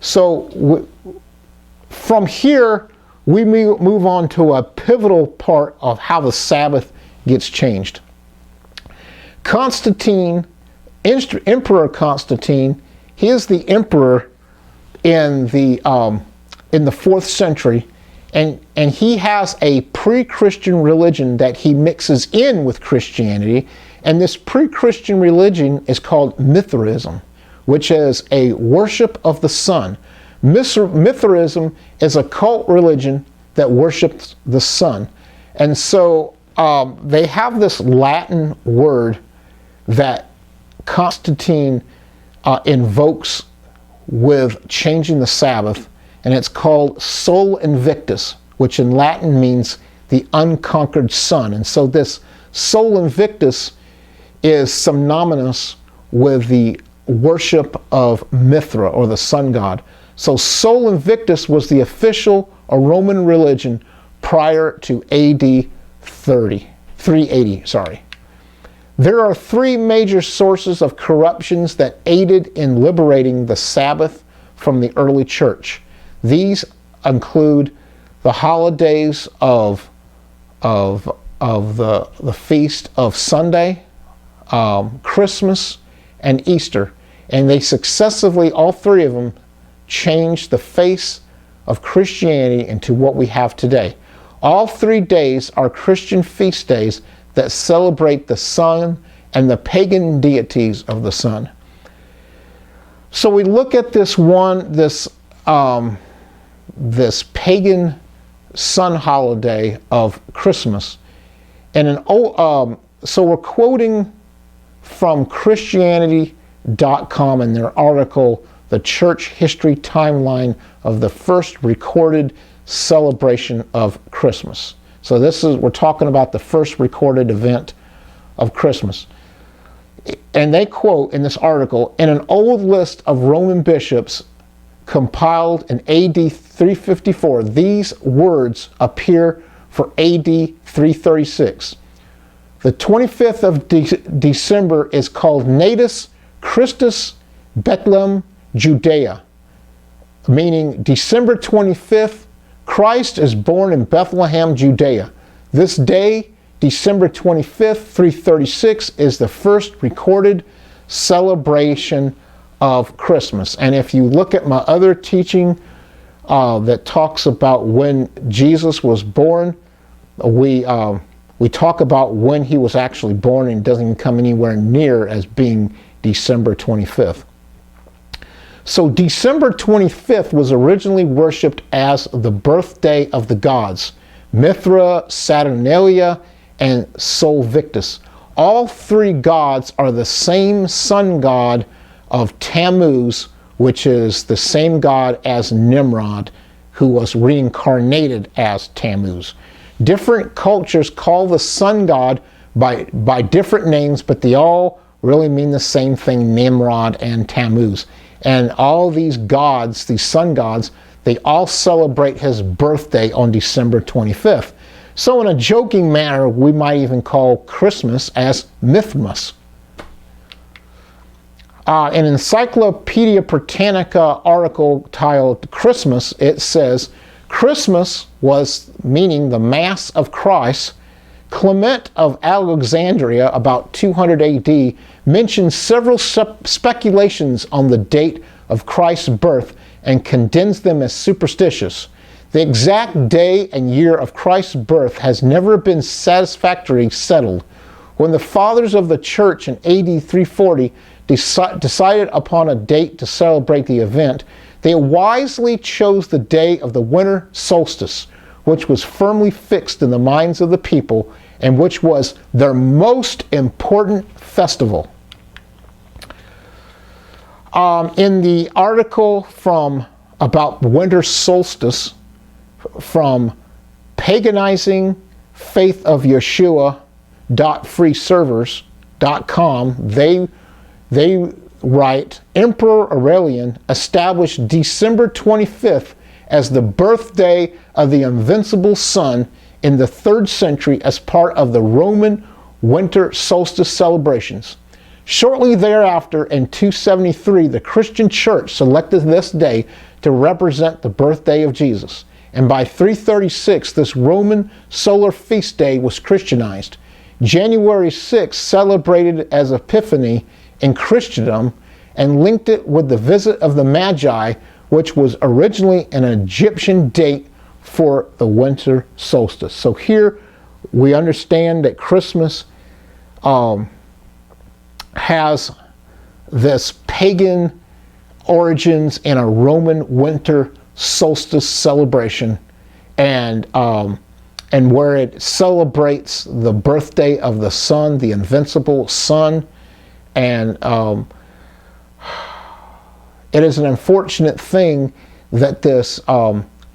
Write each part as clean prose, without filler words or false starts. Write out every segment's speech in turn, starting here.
So from here, we move on to a pivotal part of how the Sabbath gets changed. Constantine, Emperor Constantine, he is the emperor in the 4th century, and he has a pre-Christian religion that he mixes in with Christianity, and this pre-Christian religion is called Mithraism, which is a worship of the sun. Mithraism is a cult religion that worships the sun. And so they have this Latin word that Constantine invokes with changing the Sabbath, and it's called Sol Invictus, which in Latin means the unconquered sun. And so this Sol Invictus is synonymous with the worship of Mithra, or the sun god. So Sol Invictus was the official Roman religion prior to AD 380. There are three major sources of corruptions that aided in liberating the Sabbath from the early church. These include the holidays of the feast of Sunday, Christmas, and Easter. And they successively, all three of them, changed the face of Christianity into what we have today. All 3 days are Christian feast days that celebrate the sun and the pagan deities of the sun. So we look at this pagan sun holiday of Christmas, and so we're quoting from Christianity.com in their article, The Church History Timeline of the First Recorded Celebration of Christmas. So we're talking about the first recorded event of Christmas. And they quote in this article, in an old list of Roman bishops compiled in AD 354, these words appear for AD 336. The 25th of December is called Natus Christus Bethlehem Judea, meaning December 25th, Christ is born in Bethlehem, Judea. This day, December 25th, 336, is the first recorded celebration of Christmas. And if you look at my other teaching that talks about when Jesus was born, we talk about when he was actually born, and it doesn't even come anywhere near as being December 25th. So December 25th was originally worshipped as the birthday of the gods, Mithra, Saturnalia, and Sol Victus. All three gods are the same sun god of Tammuz, which is the same god as Nimrod, who was reincarnated as Tammuz. Different cultures call the sun god by different names, but they all really mean the same thing, Nimrod and Tammuz. And all these gods, these sun gods, they all celebrate his birthday on December 25th. So in a joking manner, we might even call Christmas as Mythmas. In Encyclopedia Britannica article titled Christmas, it says, Christmas was meaning the Mass of Christ. Clement of Alexandria, about 200 AD, mentions several speculations on the date of Christ's birth and condemns them as superstitious. The exact day and year of Christ's birth has never been satisfactorily settled. When the fathers of the church in AD 340 decided upon a date to celebrate the event, they wisely chose the day of the winter solstice, which was firmly fixed in the minds of the people and which was their most important festival. In the article about winter solstice from paganizing faith of Yeshua.freeservers.com, they write, Emperor Aurelian established December 25th as the birthday of the invincible sun in the 3rd century as part of the Roman winter solstice celebrations. Shortly thereafter, in 273, the Christian church selected this day to represent the birthday of Jesus. And by 336, this Roman solar feast day was Christianized. January 6th celebrated as Epiphany in Christendom and linked it with the visit of the Magi, which was originally an Egyptian date for the winter solstice. So here we understand that Christmas has this pagan origins in a Roman winter solstice celebration, and where it celebrates the birthday of the sun, the invincible sun. And it is an unfortunate thing that this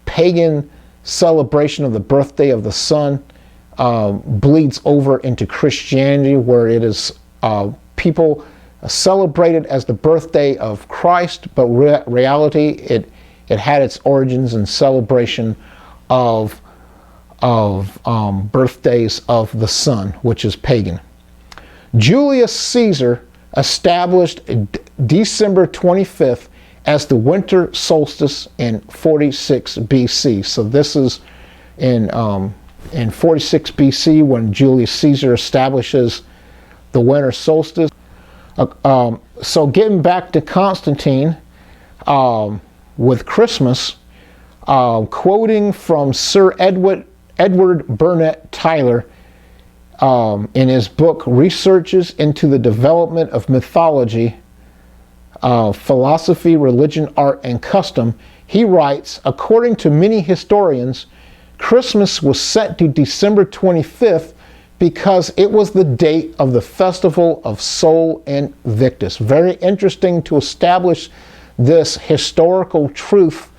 pagan celebration of the birthday of the sun bleeds over into Christianity, where it is people celebrated as the birthday of Christ, but reality it had its origins in celebration of birthdays of the sun, which is pagan. Julius Caesar established December 25th as the winter solstice in 46 BC. So this is in 46 BC when Julius Caesar establishes the winter solstice. So getting back to Constantine with Christmas, quoting from Sir Edward Burnett Tylor in his book Researches into the Development of Mythology, Philosophy, Religion, Art, and Custom, he writes, according to many historians, Christmas was set to December 25th because it was the date of the festival of Sol Invictus. Very interesting to establish this historical truth,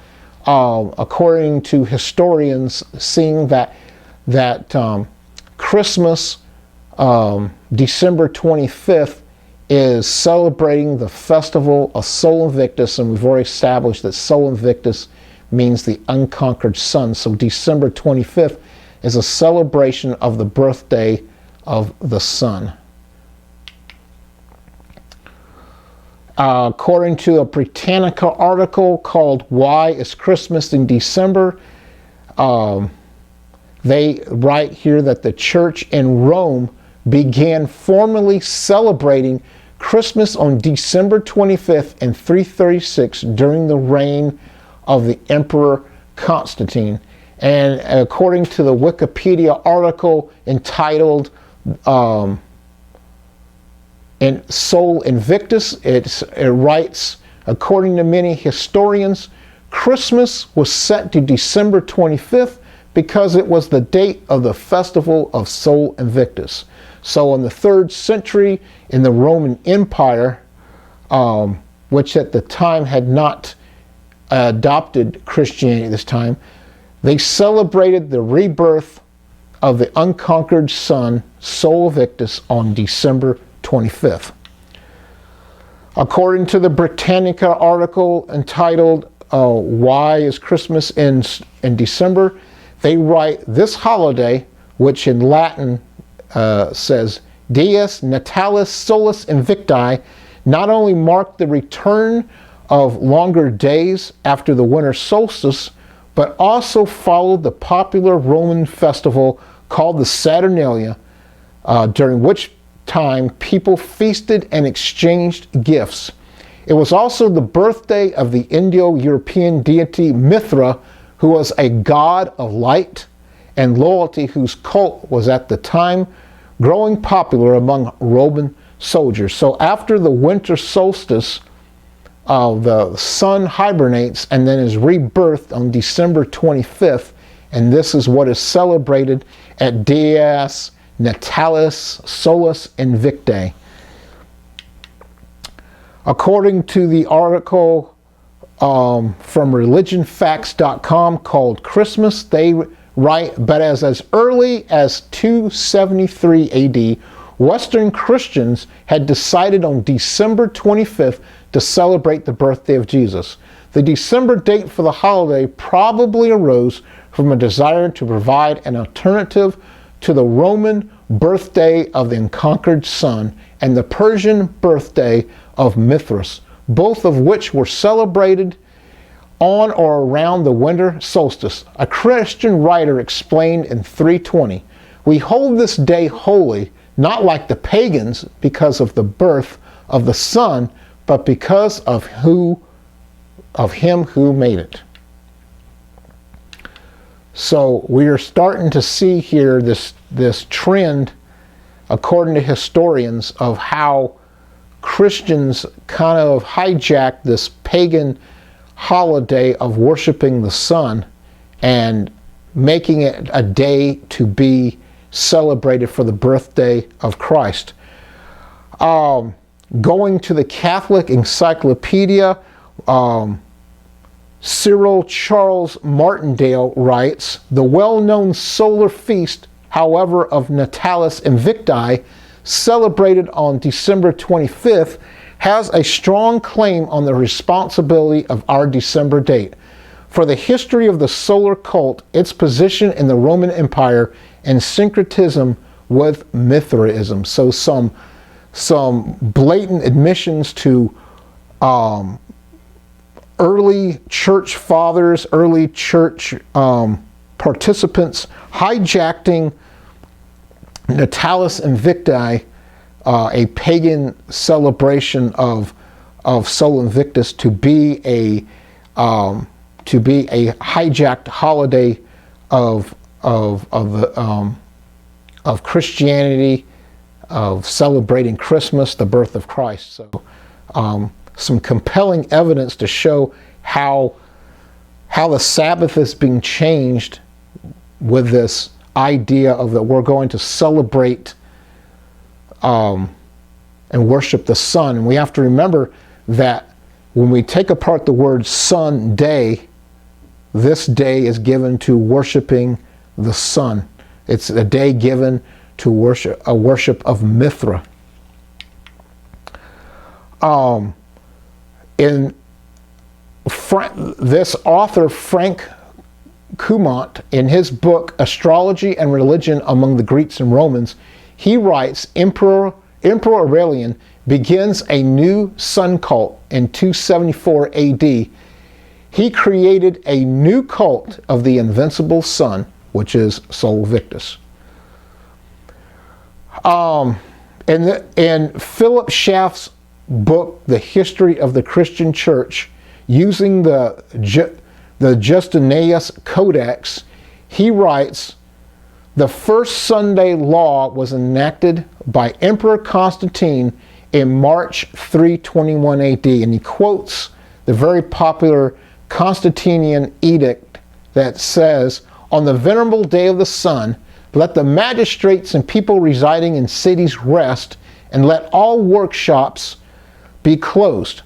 according to historians, seeing that Christmas, December 25th, is celebrating the festival of Sol Invictus, and we've already established that Sol Invictus means the unconquered sun. So December 25th is a celebration of the birthday of the sun. According to a Britannica article called Why is Christmas in December? They write here that the church in Rome began formally celebrating Christmas on December 25th in 336 during the reign of the Emperor Constantine. And according to the Wikipedia article entitled in Sol Invictus, it writes, according to many historians, Christmas was set to December 25th because it was the date of the festival of Sol Invictus. So in the 3rd century in the Roman Empire, which at the time had not adopted Christianity at this time, they celebrated the rebirth of the unconquered sun, Sol Invictus, on December 25th. According to the Britannica article entitled Why is Christmas in December? They write, this holiday, which in Latin says Dies Natalis Solis Invicti, not only marked the return of longer days after the winter solstice, but also followed the popular Roman festival called the Saturnalia, during which time people feasted and exchanged gifts. It was also the birthday of the Indo-European deity Mithra, who was a god of light and loyalty, whose cult was at the time growing popular among Roman soldiers. So after the winter solstice, the sun hibernates and then is rebirthed on December 25th, and this is what is celebrated at Dies Natalis Solis Invicti. According to the article from religionfacts.com called Christmas, they write, but as early as 273 AD, Western Christians had decided on December 25th to celebrate the birthday of Jesus. The December date for the holiday probably arose from a desire to provide an alternative to the Roman birthday of the unconquered sun and the Persian birthday of Mithras, both of which were celebrated on or around the winter solstice. A Christian writer explained in 320, "We hold this day holy, not like the pagans because of the birth of the sun, but because of him who made it." So we are starting to see here this trend, according to historians, of how Christians kind of hijacked this pagan holiday of worshiping the sun and making it a day to be celebrated for the birthday of Christ. Going to the Catholic Encyclopedia, Cyril Charles Martindale writes, "The well-known solar feast, however, of Natalis Invicti, celebrated on December 25th, has a strong claim on the responsibility of our December date. For the history of the solar cult, its position in the Roman Empire, and syncretism with Mithraism." So some blatant admissions to early church fathers, early church participants hijacking Natalis Invicti, a pagan celebration of Sol Invictus, to be a hijacked holiday of Christianity, of celebrating Christmas, the birth of Christ. So some compelling evidence to show how the Sabbath is being changed with this idea of that we're going to celebrate and worship the sun. And we have to remember that when we take apart the word sun day, this day is given to worshiping the sun. It's a day given to worship of Mithra. This author, Frank Cumont, in his book Astrology and Religion Among the Greeks and Romans, he writes, Emperor Aurelian begins a new sun cult in 274 AD. He created a new cult of the invincible sun, which is Sol Invictus. In Philip Schaff's book, The History of the Christian Church, using the Justinianus Codex, he writes, "The first Sunday law was enacted by Emperor Constantine in March 321 AD." And he quotes the very popular Constantinian edict that says, "On the venerable day of the sun, let the magistrates and people residing in cities rest, and let all workshops be closed.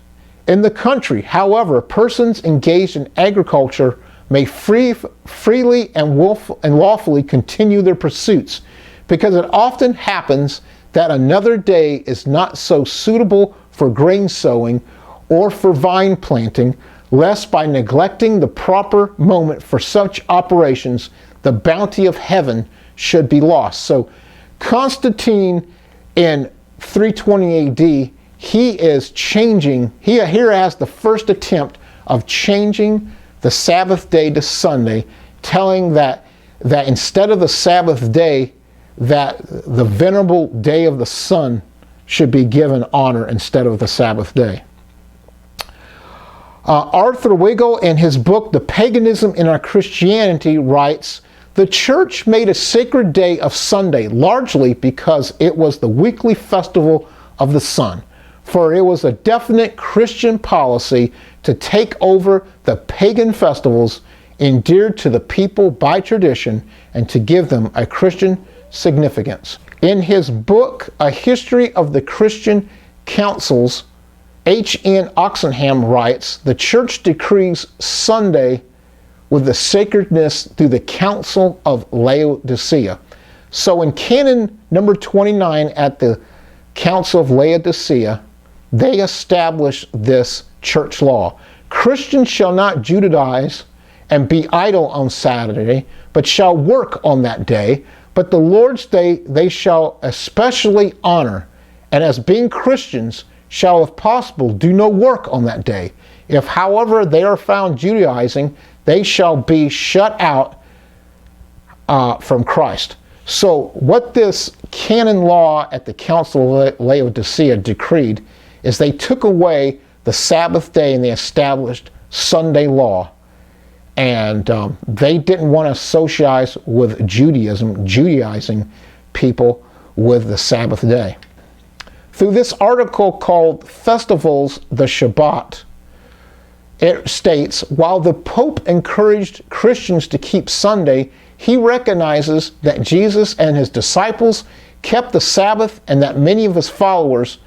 In the country, however, persons engaged in agriculture may freely and lawfully continue their pursuits, because it often happens that another day is not so suitable for grain sowing or for vine planting, lest by neglecting the proper moment for such operations, the bounty of heaven should be lost." So Constantine in 320 AD, he is changing, here has the first attempt of changing the Sabbath day to Sunday, telling that instead of the Sabbath day, that the venerable day of the sun should be given honor instead of the Sabbath day. Arthur Wiggle, in his book The Paganism in Our Christianity, writes, "The church made a sacred day of Sunday largely because it was the weekly festival of the sun, for it was a definite Christian policy to take over the pagan festivals endeared to the people by tradition and to give them a Christian significance." In his book, A History of the Christian Councils, H.N. Oxenham writes, "The church decrees Sunday with the sacredness through the Council of Laodicea." So in Canon number 29 at the Council of Laodicea, they establish this church law. "Christians shall not Judaize and be idle on Saturday, but shall work on that day. But the Lord's day they shall especially honor, and as being Christians shall, if possible, do no work on that day. If, however, they are found Judaizing, they shall be shut out from Christ. So what this canon law at the Council of Laodicea decreed is they took away the Sabbath day and they established Sunday law. And they didn't want to socialize with Judaizing people with the Sabbath day. Through this article called Festivals, the Shabbat, it states, while the Pope encouraged Christians to keep Sunday, he recognizes that Jesus and his disciples kept the Sabbath and that many of his followers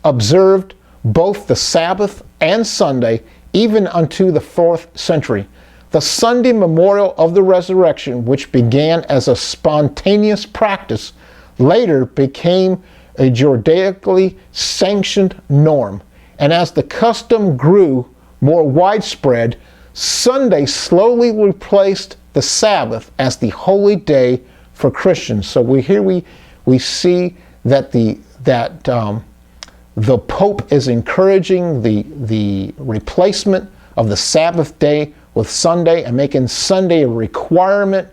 observed both the Sabbath and Sunday even unto the 4th century. The Sunday memorial of the resurrection, which began as a spontaneous practice, later became a Judaically sanctioned norm. And as the custom grew more widespread, Sunday slowly replaced the Sabbath as the holy day for Christians. So we see that the Pope is encouraging the replacement of the Sabbath day with Sunday and making Sunday a requirement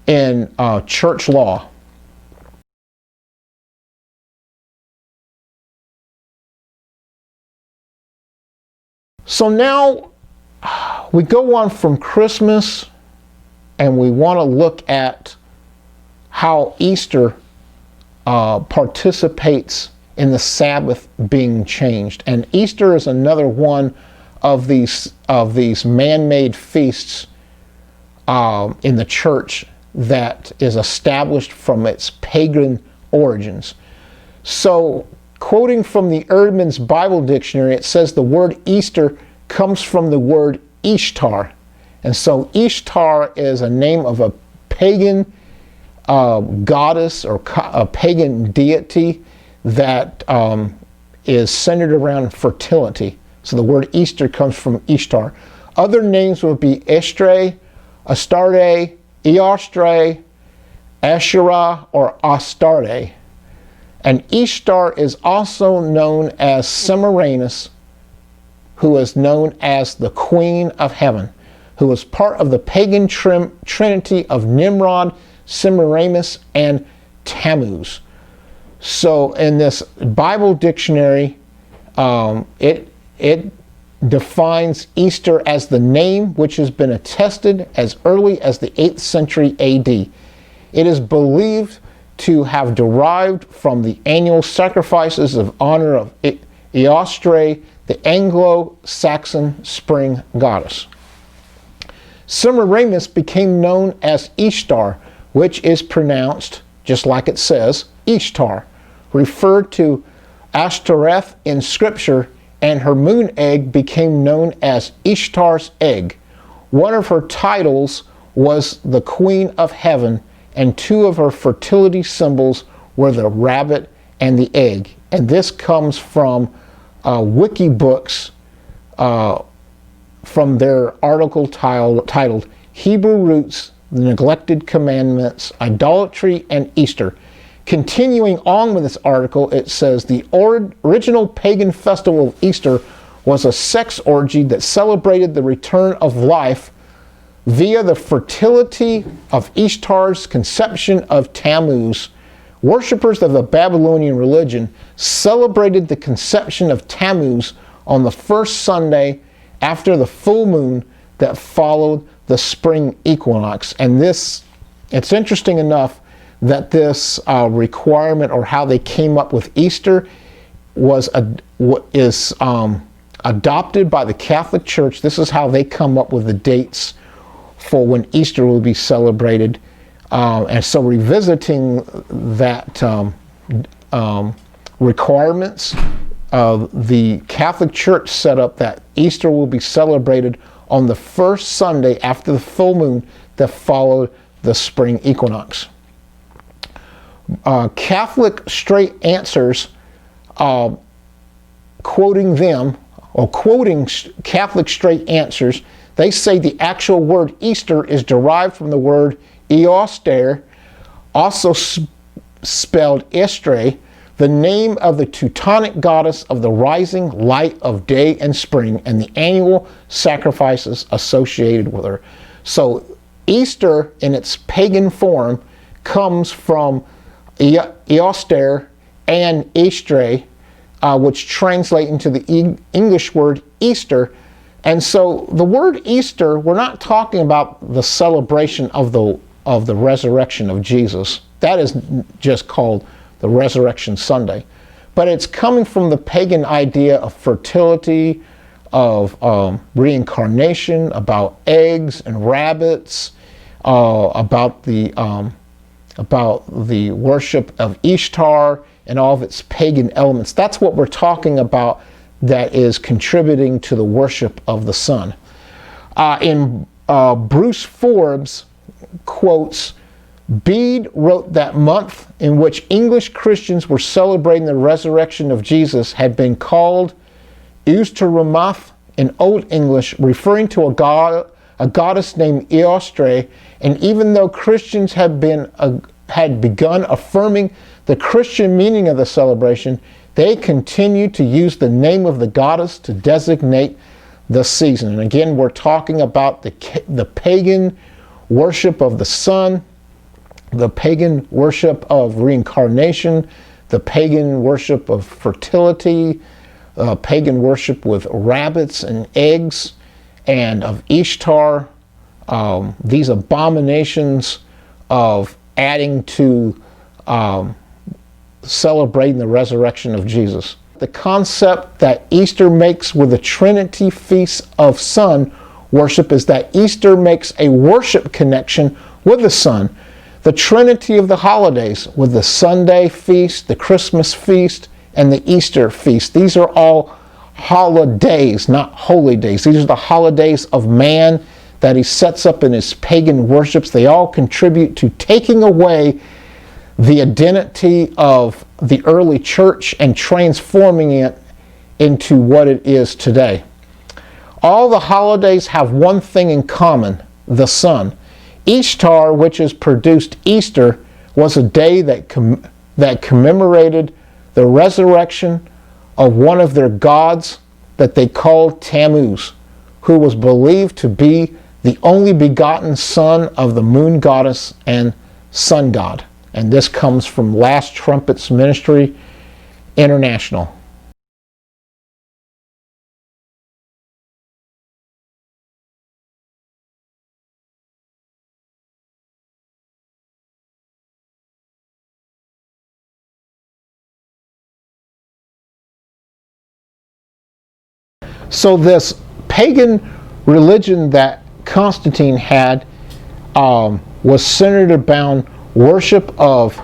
in church law. So now we go on from Christmas and we want to look at how Easter participates in the Sabbath being changed. And Easter is another one of these man-made feasts in the church that is established from its pagan origins. So, quoting from the Eerdmans Bible Dictionary, it says the word Easter comes from the word Ishtar. And so Ishtar is a name of a pagan goddess or a pagan deity that is centered around fertility. So the word Easter comes from Ishtar. Other names would be Estre, Astarte, Eostre, Asherah, or Astarte. And Ishtar is also known as Semiramis, who is known as the Queen of Heaven, who was part of the pagan trinity of Nimrod, Semiramis, and Tammuz. So in this Bible dictionary, it defines Easter as the name which has been attested as early as the 8th century AD. It is believed to have derived from the annual sacrifices of honor of Eostre, the Anglo-Saxon spring goddess. Semiramis became known as Ishtar, which is pronounced, just like it says, Ishtar, referred to Ashtoreth in Scripture, and her moon egg became known as Ishtar's egg. One of her titles was the Queen of Heaven, and two of her fertility symbols were the rabbit and the egg. And this comes from Wikibooks, from their article titled Hebrew Roots, the Neglected Commandments, Idolatry, and Easter. Continuing on with this article, it says the original pagan festival of Easter was a sex orgy that celebrated the return of life via the fertility of Ishtar's conception of Tammuz. Worshippers of the Babylonian religion celebrated the conception of Tammuz on the first Sunday after the full moon that followed the spring equinox. And it's interesting enough that this requirement, or how they came up with Easter, is adopted by the Catholic Church. This is how they come up with the dates for when Easter will be celebrated. And so revisiting that requirements, the Catholic Church set up that Easter will be celebrated on the first Sunday after the full moon that followed the spring equinox. Catholic Straight Answers, quoting Catholic Straight Answers, they say the actual word Easter is derived from the word Eoster, also spelled Estre, the name of the Teutonic goddess of the rising light of day and spring, and the annual sacrifices associated with her. So Easter in its pagan form comes from Eoster and Easter, which translate into the English word Easter. And so the word Easter, we're not talking about the celebration of the resurrection of Jesus. That is just called the Resurrection Sunday. But it's coming from the pagan idea of fertility, of reincarnation, about eggs and rabbits, about the worship of Ishtar and all of its pagan elements. That's what we're talking about that is contributing to the worship of the sun. Bruce Forbes quotes, Bede wrote that month in which English Christians were celebrating the resurrection of Jesus had been called Eastermath in Old English, referring to a goddess named Eostre, and even though Christians had begun affirming the Christian meaning of the celebration, they continued to use the name of the goddess to designate the season. And again, we're talking about the pagan worship of the sun, the pagan worship of reincarnation, the pagan worship of fertility, pagan worship with rabbits and eggs, and of Ishtar, these abominations of adding to celebrating the resurrection of Jesus. The concept that Easter makes with the Trinity Feast of Sun worship is that Easter makes a worship connection with the sun. The Trinity of the holidays with the Sunday feast, the Christmas feast, and the Easter feast. These are all holidays, not holy days. These are the holidays of man that he sets up in his pagan worships. They all contribute to taking away the identity of the early church and transforming it into what it is today. All the holidays have one thing in common, the sun. Ishtar, which has produced Easter, was a day that commemorated the resurrection of one of their gods that they called Tammuz, who was believed to be the only begotten son of the moon goddess and sun god. And this comes from Last Trumpets Ministry International. So this pagan religion that Constantine had was centered around worship of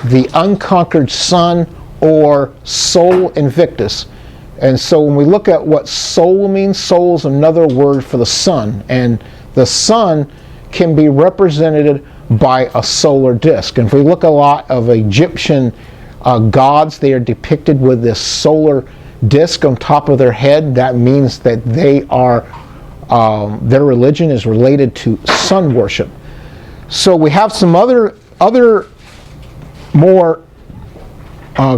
the unconquered sun, or Sol Invictus. And so when we look at what Sol means, Sol is another word for the sun, and the sun can be represented by a solar disk. And if we look at a lot of Egyptian gods, they are depicted with this solar disk on top of their head. That means that they are their religion is related to sun worship. So we have some other more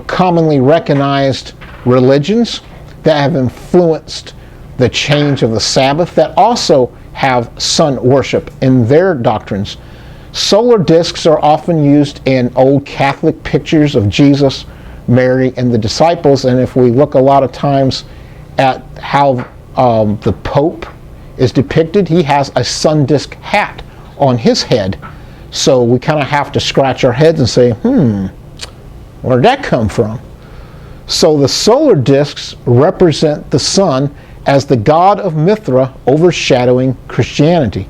commonly recognized religions that have influenced the change of the Sabbath that also have sun worship in their doctrines. Solar discs are often used in old Catholic pictures of Jesus, Mary, and the disciples, and if we look a lot of times at how the Pope is depicted, he has a sun disk hat on his head. So we kind of have to scratch our heads and say, where did that come from? So the solar discs represent the sun as the god of Mithra overshadowing Christianity.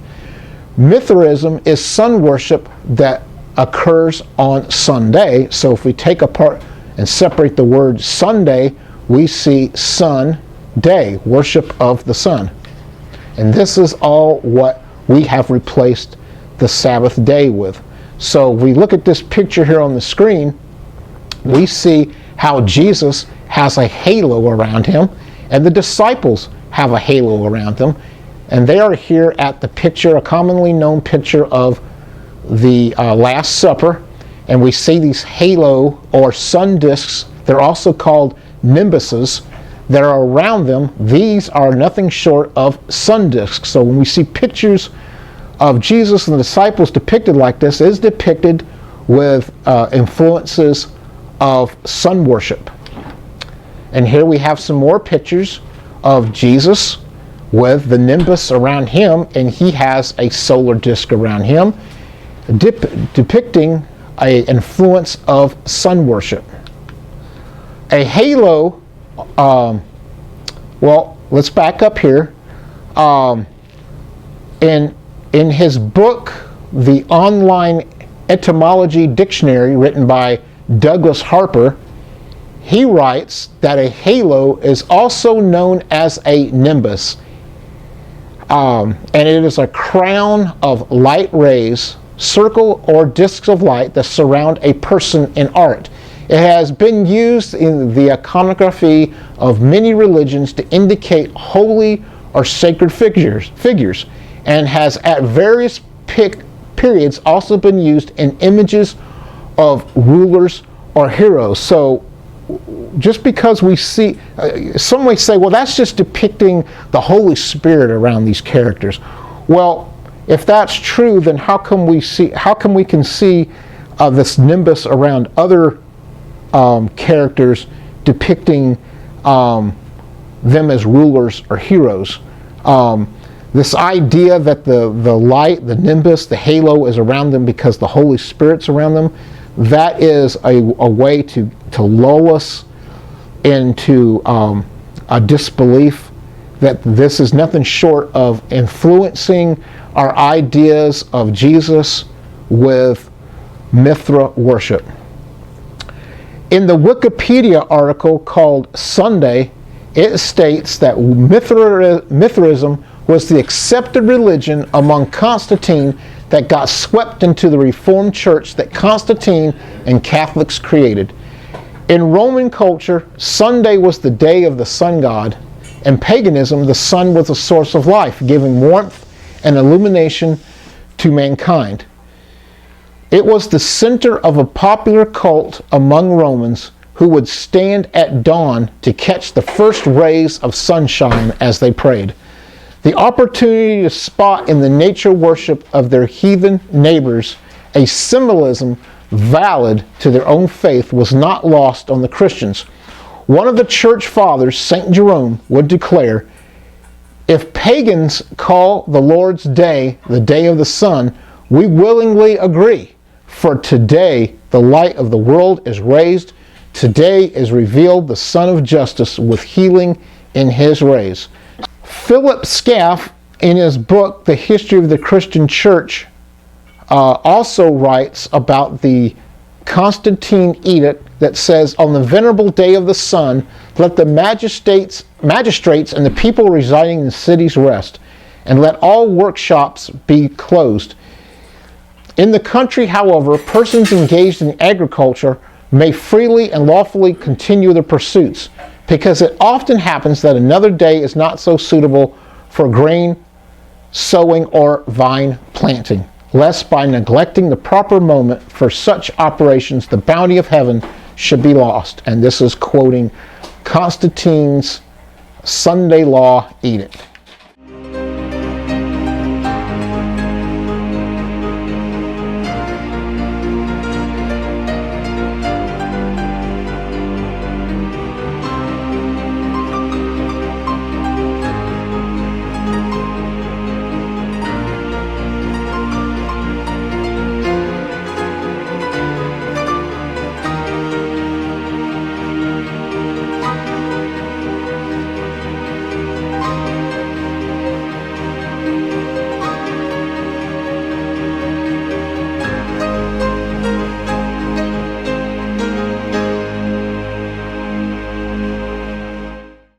Mithraism is sun worship that occurs on Sunday. So if we take apart and separate the word Sunday, we see sun day, worship of the sun. And this is all what we have replaced the Sabbath day with. So we look at this picture here on the screen, we see how Jesus has a halo around him, and the disciples have a halo around them. And they are here at the picture, a commonly known picture of the Last Supper, and we see these halo or sun discs They're also called nimbuses that are around them. These are nothing short of sun discs. So when we see pictures of Jesus and the disciples depicted like this, it is depicted with influences of sun worship. And here we have some more pictures of Jesus with the nimbus around him, and he has a solar disk around him, depicting an influence of sun worship. A halo, well, let's back up here. In his book, The Online Etymology Dictionary, written by Douglas Harper, he writes that a halo is also known as a nimbus. And it is a crown of light rays, circle or discs of light that surround a person in art. It has been used in the iconography of many religions to indicate holy or sacred figures, and has at various periods also been used in images of rulers or heroes. So just because we see, some may say, well, that's just depicting the Holy Spirit around these characters. Well, if that's true, then how come we can see this nimbus around other characters depicting them as rulers or heroes? This idea that the light, the nimbus, the halo is around them because the Holy Spirit's around them, that is a way to lull us into a disbelief that this is nothing short of influencing our ideas of Jesus with Mithra worship. In the Wikipedia article called Sunday, it states that Mithraism was the accepted religion among Constantine that got swept into the Reformed Church that Constantine and Catholics created. In Roman culture, Sunday was the day of the sun god. In paganism, the sun was the source of life, giving warmth and illumination to mankind. It was the center of a popular cult among Romans who would stand at dawn to catch the first rays of sunshine as they prayed. The opportunity to spot in the nature worship of their heathen neighbors a symbolism valid to their own faith was not lost on the Christians. One of the church fathers, St. Jerome, would declare, "If pagans call the Lord's day the day of the sun, we willingly agree. For today the light of the world is raised. Today is revealed the Son of Justice with healing in his rays." Philip Scaff, in his book, The History of the Christian Church, also writes about the Constantine edict that says, "On the venerable day of the sun, let the magistrates and the people residing in the cities rest, and let all workshops be closed. In the country, however, persons engaged in agriculture may freely and lawfully continue their pursuits, because it often happens that another day is not so suitable for grain sowing or vine planting, lest by neglecting the proper moment for such operations the bounty of heaven should be lost." And this is quoting Constantine's Sunday Law Edict.